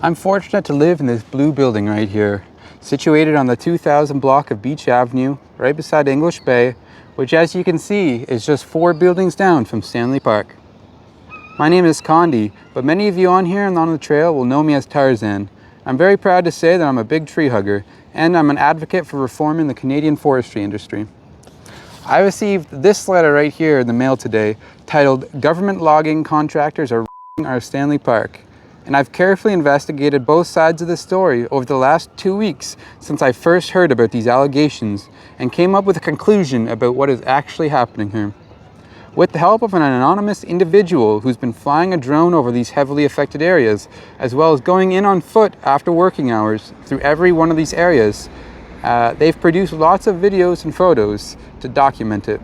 I'm fortunate to live in this blue building right here, situated on the 2000 block of Beach Avenue, right beside English Bay, which as you can see is just 4 buildings down from Stanley Park. My name is Condi, but many of you on here and on the trail will know me as Tarzan. I'm very proud to say that I'm a big tree hugger, and I'm an advocate for reforming the Canadian forestry industry. I received this letter right here in the mail today, titled "Government Logging Contractors Are R***ing Our Stanley Park." And I've carefully investigated both sides of the story over the last 2 weeks since I first heard about these allegations and came up with a conclusion about what is actually happening here. With the help of an anonymous individual who's been flying a drone over these heavily affected areas, as well as going in on foot after working hours through every one of these areas, they've produced lots of videos and photos to document it.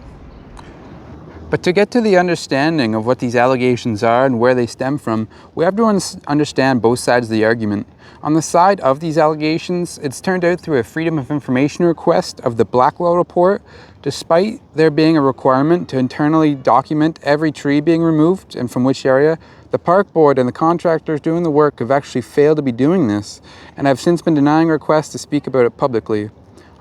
But to get to the understanding of what these allegations are and where they stem from, we have to understand both sides of the argument. On the side of these allegations, it's turned out through a Freedom of Information request of the Blackwell report, despite there being a requirement to internally document every tree being removed and from which area, the park board and the contractors doing the work have actually failed to be doing this, and have since been denying requests to speak about it publicly.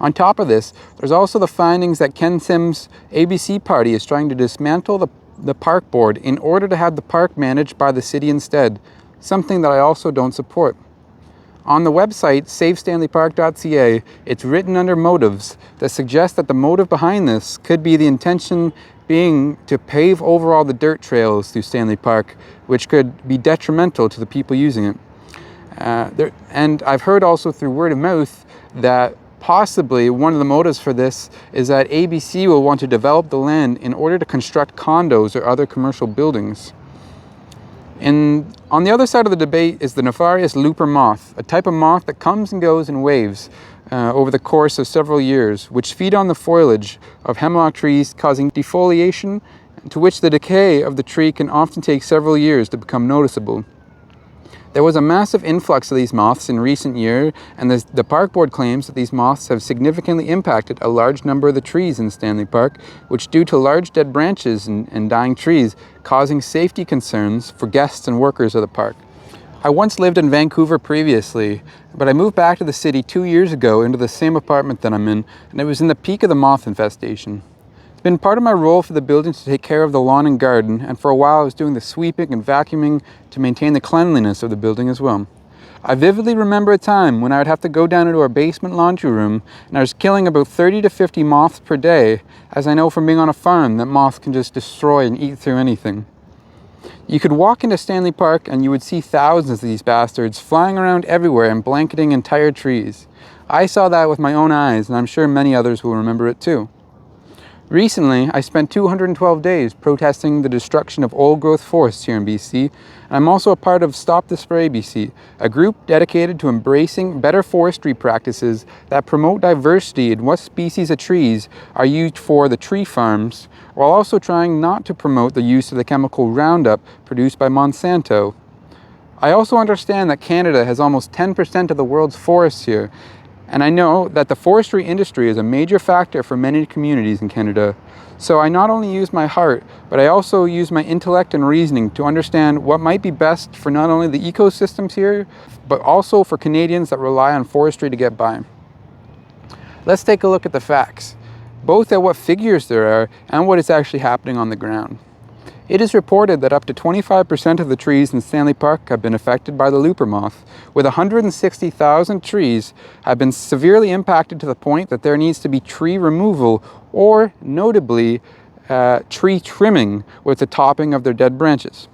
On top of this, there's also the findings that Ken Sim's ABC party is trying to dismantle the park board in order to have the park managed by the city instead, something that I also don't support. On the website savestanleypark.ca, it's written under motives that suggest that the motive behind this could be the intention being to pave over all the dirt trails through Stanley Park, which could be detrimental to the people using it. And I've heard also through word of mouth that possibly one of the motives for this is that ABC will want to develop the land in order to construct condos or other commercial buildings. And on the other side of the debate is the nefarious Looper Moth, a type of moth that comes and goes in waves over the course of several years, which feed on the foliage of hemlock trees, causing defoliation, to which the decay of the tree can often take several years to become noticeable. There was a massive influx of these moths in recent years, and the park board claims that these moths have significantly impacted a large number of the trees in Stanley Park, which due to large dead branches and dying trees, causing safety concerns for guests and workers of the park. I once lived in Vancouver previously, but I moved back to the city 2 years ago into the same apartment that I'm in, and it was in the peak of the moth infestation. It's been part of my role for the building to take care of the lawn and garden, and for a while I was doing the sweeping and vacuuming to maintain the cleanliness of the building as well. I vividly remember a time when I would have to go down into our basement laundry room, and I was killing about 30 to 50 moths per day, as I know from being on a farm that moths can just destroy and eat through anything. You could walk into Stanley Park and you would see thousands of these bastards flying around everywhere and blanketing entire trees. I saw that with my own eyes, and I'm sure many others will remember it too. Recently, I spent 212 days protesting the destruction of old-growth forests here in BC, and I'm also a part of Stop the Spray BC, a group dedicated to embracing better forestry practices that promote diversity in what species of trees are used for the tree farms, while also trying not to promote the use of the chemical Roundup produced by Monsanto. I also understand that Canada has almost 10% of the world's forests here, and I know that the forestry industry is a major factor for many communities in Canada. So I not only use my heart, but I also use my intellect and reasoning to understand what might be best for not only the ecosystems here, but also for Canadians that rely on forestry to get by. Let's take a look at the facts, both at what figures there are and what is actually happening on the ground. It is reported that up to 25% of the trees in Stanley Park have been affected by the Looper Moth, with 160,000 trees have been severely impacted to the point that there needs to be tree removal or, notably, tree trimming with the topping of their dead branches.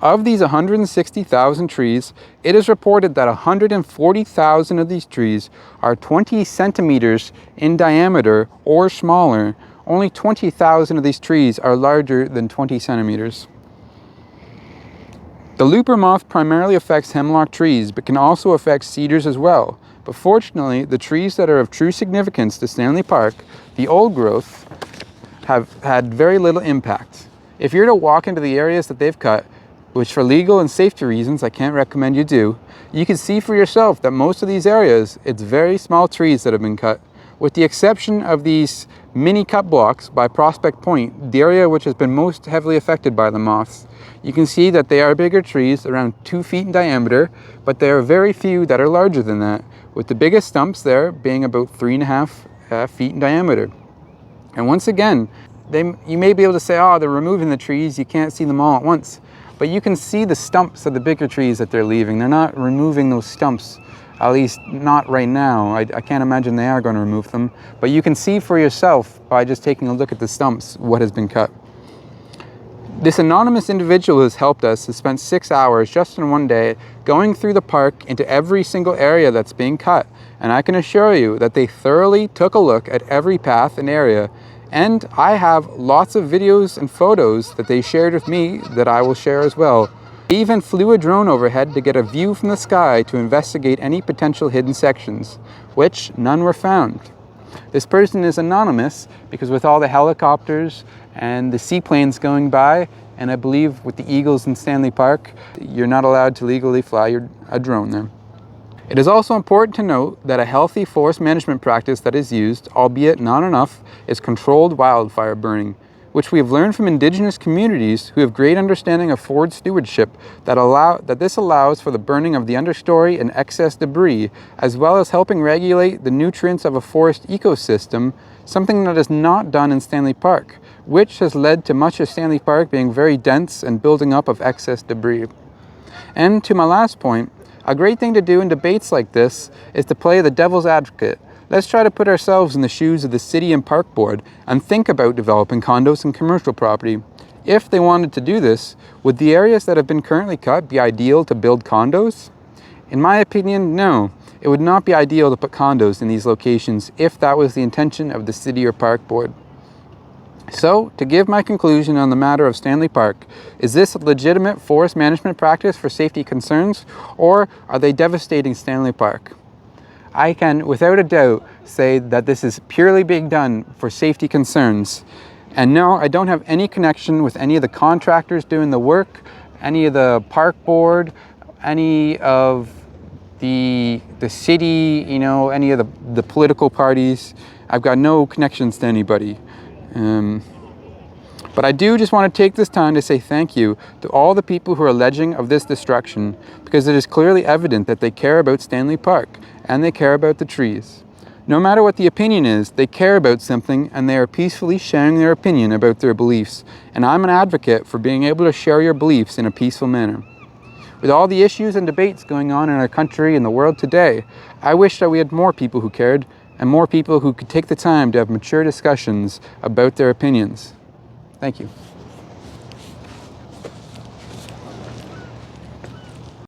Of these 160,000 trees, it is reported that 140,000 of these trees are 20 centimeters in diameter or smaller. Only 20,000 of these trees are larger than 20 centimeters. The Looper Moth primarily affects hemlock trees, but can also affect cedars as well. But fortunately, the trees that are of true significance to Stanley Park, the old growth, have had very little impact. If you're to walk into the areas that they've cut, which for legal and safety reasons I can't recommend you do, you can see for yourself that most of these areas, it's very small trees that have been cut, With the exception of these mini cut blocks by Prospect Point, the area which has been most heavily affected by the moths, you can see that they are bigger trees, around 2 feet in diameter, but there are very few that are larger than that, with the biggest stumps there being about 3.5 feet in diameter. And once again, you may be able to say, oh, they're removing the trees, you can't see them all at once. But you can see the stumps of the bigger trees that they're leaving. They're not removing those stumps, at least not right now. I can't imagine they are going to remove them. But you can see for yourself by just taking a look at the stumps what has been cut. This anonymous individual who has helped us has spent 6 hours just in one day going through the park into every single area that's being cut. And I can assure you that they thoroughly took a look at every path and area. And I have lots of videos and photos that they shared with me that I will share as well. They even flew a drone overhead to get a view from the sky to investigate any potential hidden sections, which none were found. This person is anonymous because with all the helicopters and the seaplanes going by, and I believe with the eagles in Stanley Park, you're not allowed to legally fly a drone there. It is also important to note that a healthy forest management practice that is used, albeit not enough, is controlled wildfire burning, which we have learned from indigenous communities who have great understanding of forest stewardship that this allows for the burning of the understory and excess debris, as well as helping regulate the nutrients of a forest ecosystem, something that is not done in Stanley Park, which has led to much of Stanley Park being very dense and building up of excess debris. And to my last point, a great thing to do in debates like this is to play the devil's advocate. Let's try to put ourselves in the shoes of the city and park board and think about developing condos and commercial property. If they wanted to do this, would the areas that have been currently cut be ideal to build condos? In my opinion, no. It would not be ideal to put condos in these locations if that was the intention of the city or park board. So, to give my conclusion on the matter of Stanley Park, is this a legitimate forest management practice for safety concerns, or are they devastating Stanley Park? I can, without a doubt, say that this is purely being done for safety concerns. And no, I don't have any connection with any of the contractors doing the work, any of the park board, any of the city, any of the political parties. I've got no connections to anybody. But I do just want to take this time to say thank you to all the people who are alleging of this destruction, because it is clearly evident that they care about Stanley Park and they care about the trees. No matter what the opinion is, they care about something and they are peacefully sharing their opinion about their beliefs. And I'm an advocate for being able to share your beliefs in a peaceful manner. With all the issues and debates going on in our country and the world today, I wish that we had more people who cared and more people who could take the time to have mature discussions about their opinions. Thank you.